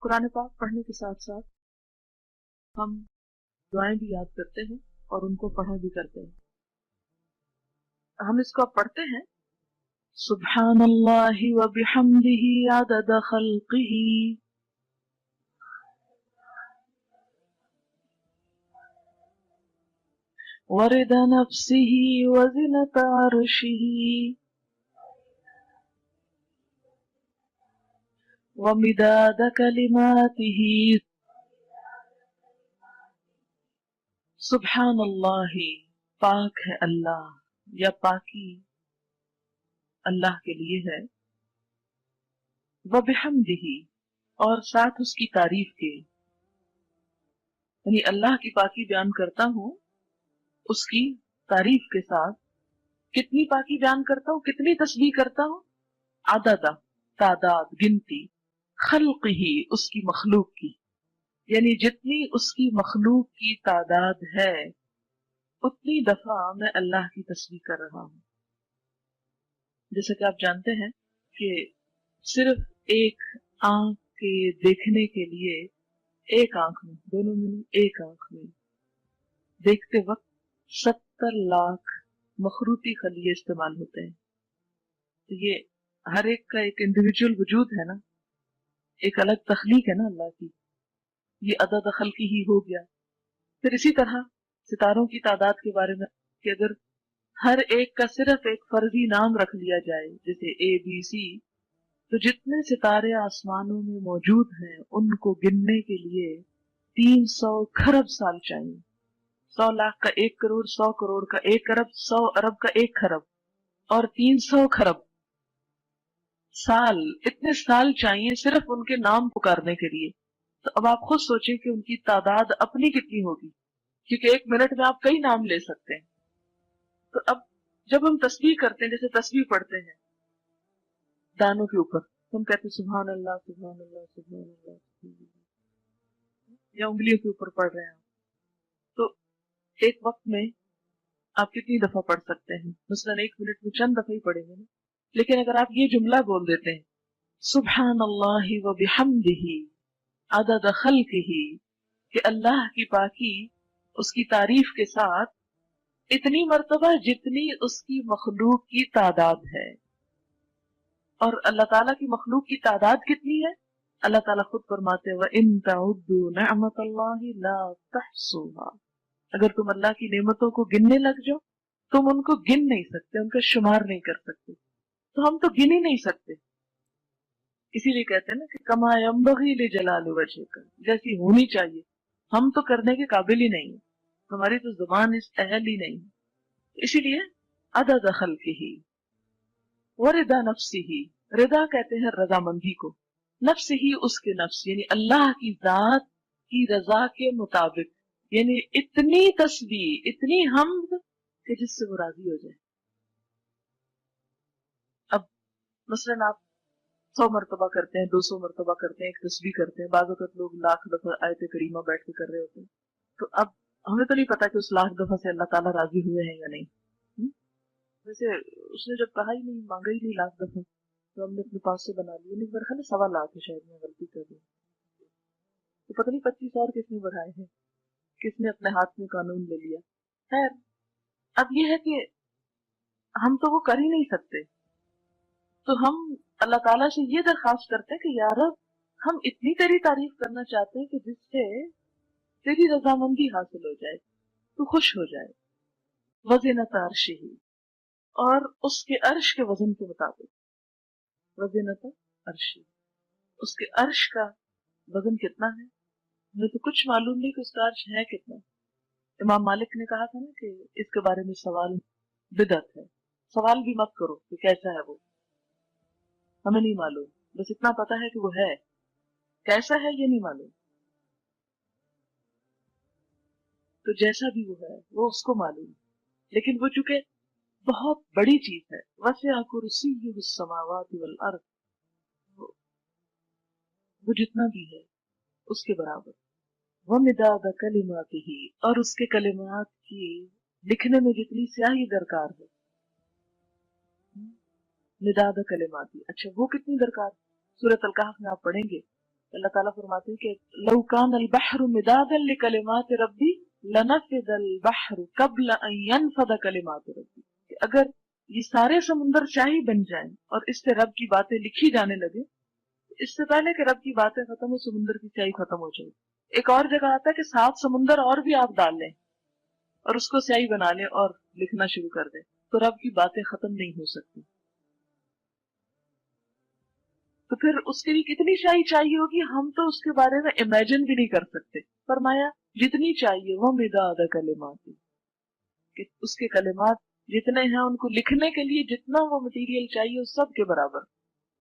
قرآن پاک پڑھنے کے ساتھ ساتھ ہم دعائیں بھی یاد کرتے ہیں اور ان کو پڑھا بھی کرتے ہیں. ہم اس کو اب پڑھتے ہیں. سبحان اللہ و بحمدہ عدد خلقہ ورضا نفسہ وزنۃ عرشہ ومداد کلماتہ. سبحان اللہ، پاک ہے اللہ یا پاکی اللہ کے لیے ہے. وبحمدہ، اور ساتھ اس کی تعریف کے، یعنی اللہ کی پاکی بیان کرتا ہوں اس کی تعریف کے ساتھ. کتنی پاکی بیان کرتا ہوں، کتنی تسبیح کرتا ہوں؟ عدد، تعداد، گنتی، خلق ہی، اس کی مخلوق کی، یعنی جتنی اس کی مخلوق کی تعداد ہے اتنی دفعہ میں اللہ کی تسبیح کر رہا ہوں. جیسا کہ آپ جانتے ہیں کہ صرف ایک آنکھ کے دیکھنے کے لیے، ایک آنکھ میں، دونوں میں ایک آنکھ میں دیکھتے وقت 70 لاکھ مخروطی خلیے استعمال ہوتے ہیں. تو یہ ہر ایک کا ایک انڈیویجول وجود ہے نا، ایک الگ تخلیق ہے نا اللہ کی. یہ عدد خلقی ہی ہو گیا. پھر اسی طرح ستاروں کی تعداد کے بارے میں کہ اگر ہر ایک کا صرف ایک فرضی نام رکھ لیا جائے جیسے اے بی سی، تو جتنے ستارے آسمانوں میں موجود ہیں ان کو گننے کے لیے 300 کھرب سال چاہیے. 100 لاکھ کا 1 کروڑ، 100 کروڑ کا 1 ارب، 100 ارب کا 1 کھرب، اور 300 کھرب سال، اتنے سال چاہیے صرف ان کے نام پکارنے کے لیے. تو اب آپ خود سوچیں کہ ان کی تعداد اپنی کتنی ہوگی، کیونکہ 1 منٹ میں آپ کئی نام لے سکتے ہیں. تو اب جب ہم تسبیح کرتے ہیں، جیسے تسبیح پڑھتے ہیں دانوں کے اوپر، ہم کہتے ہیں سبحان اللہ سبحان اللہ سبحان اللہ سبحان اللہ، یا انگلیوں کے اوپر پڑھ رہے ہیں. تو ایک وقت میں آپ کتنی دفعہ پڑھ سکتے ہیں؟ مثلاً 1 منٹ میں چند دفعہ ہی پڑھیں گے نا. لیکن اگر آپ یہ جملہ بول دیتے ہیں سبحان اللہ و بحمدہ عدد خلقہ، کہ اللہ کی پاکی اس کی تعریف کے ساتھ اتنی مرتبہ جتنی اس کی مخلوق کی تعداد ہے. اور اللہ تعالیٰ کی مخلوق کی تعداد کتنی ہے؟ اللہ تعالیٰ خود فرماتے ہیں وَإِن تَعُدُّوا نِعْمَتَ اللَّهِ لَا تَحْصُوهَا. اگر تم اللہ کی نعمتوں کو گننے لگ جاؤ تم ان کو گن نہیں سکتے، ان کا شمار نہیں کر سکتے. تو ہم تو گن ہی نہیں سکتے. اسی لیے کہتے ہیں نا کہ کما ينبغي لجلال وجهك، جیسی ہونی چاہیے ہم تو کرنے کے قابل ہی نہیں ہیں، ہماری تو زبان اس اہل ہی نہیں. اسی لیے عدد خلقہ ورضا نفسہ، رضا کہتے ہیں رضامندی کو، نفس ہی اس کے نفس، یعنی اللہ کی ذات کی رضا کے مطابق، یعنی اتنی تسبیح، اتنی حمد کہ جس سے وہ راضی ہو جائے. اب مثلاً آپ 100 مرتبہ کرتے ہیں، 200 مرتبہ کرتے ہیں، ایک تسبیح کرتے ہیں، بعض اوقات لوگ لاکھ دفعہ آیت کریمہ بیٹھ کے کر رہے ہوتے ہیں. تو اب ہمیں تو نہیں پتا کہ اس لاکھ دفعہ سے اللہ تعالیٰ راضی ہوئے ہیں یا نہیں. ویسے اس نے جب کہا ہی نہیں، مانگا ہی نہیں لاکھ دفعہ، تو ہم نے اپنے پاس سے بنا لیا. نہیں میرا خیال ہے 1.25 لاکھ ہے، شاید میں غلطی کر رہی ہوں. تو پتہ نہیں 25 اور کس نے بڑھائے ہیں، کس نے اپنے ہاتھ میں قانون لے لیا. خیر، اب یہ ہے کہ ہم تو وہ کر ہی نہیں سکتے. تو ہم اللہ تعالیٰ سے یہ درخواست کرتے ہیں کہ یا رب ہم اتنی تیری تعریف کرنا چاہتے ہیں کہ جس سے تیری رضامندی حاصل ہو جائے، تو خوش ہو جائے. وزنۃ عرشہ، اور اس کے عرش کے وزن کے مطابق. وزنۃ عرشہ، اس کے عرش کا وزن کتنا ہے؟ مجھے تو کچھ معلوم نہیں کہ اس کا عرش ہے کتنا. امام مالک نے کہا تھا نا کہ اس کے بارے میں سوال بدعت ہے. سوال بھی مت کرو کہ کیسا ہے وہ، ہمیں نہیں معلوم، بس اتنا پتا ہے کہ وہ ہے. کیسا ہے یہ نہیں معلوم. تو جیسا بھی وہ ہے وہ اس کو معلوم. لیکن وہ چونکہ بہت بڑی چیز ہے، وسع کرسیہ السماوات والارض، وہ جتنا بھی ہے اس کے برابر. ومداد کلماتہ، اور اس کے کلمات کی لکھنے میں جتنی سیاہی درکار ہے. مداد کلماتی، اچھا وہ کتنی درکار؟ سورۃ الکہف میں آپ پڑھیں گے اللہ تعالیٰ فرماتے ہیں کہ لو کان البحر مدادا لکلمات ربی لنفد البحر قبل ان ينفد کلمات ربی، کہ اگر یہ سارے سمندر شاہی بن جائیں اور اس سے رب کی باتیں لکھی جانے لگے، اس سے پہلے کہ رب کی باتیں ختم ہو سمندر کی سیاہی ختم ہو جائے۔ ایک اور جگہ آتا ہے کہ 7 سمندر اور بھی آپ ڈال لیں اور اس کو سیاہی بنا لیں اور لکھنا شروع کر دیں تو رب کی باتیں ختم نہیں ہو سکتی۔ تو پھر اس کے لیے کتنی شاہی چاہیے ہوگی، ہم تو اس کے بارے میں امیجن بھی نہیں کر سکتے۔ فرمایا جتنی چاہیے وہ مداد کلمات، کہ اس کے کلمات جتنے ہیں ان کو لکھنے کے لیے جتنا وہ مٹیریل چاہیے اس سب کے برابر۔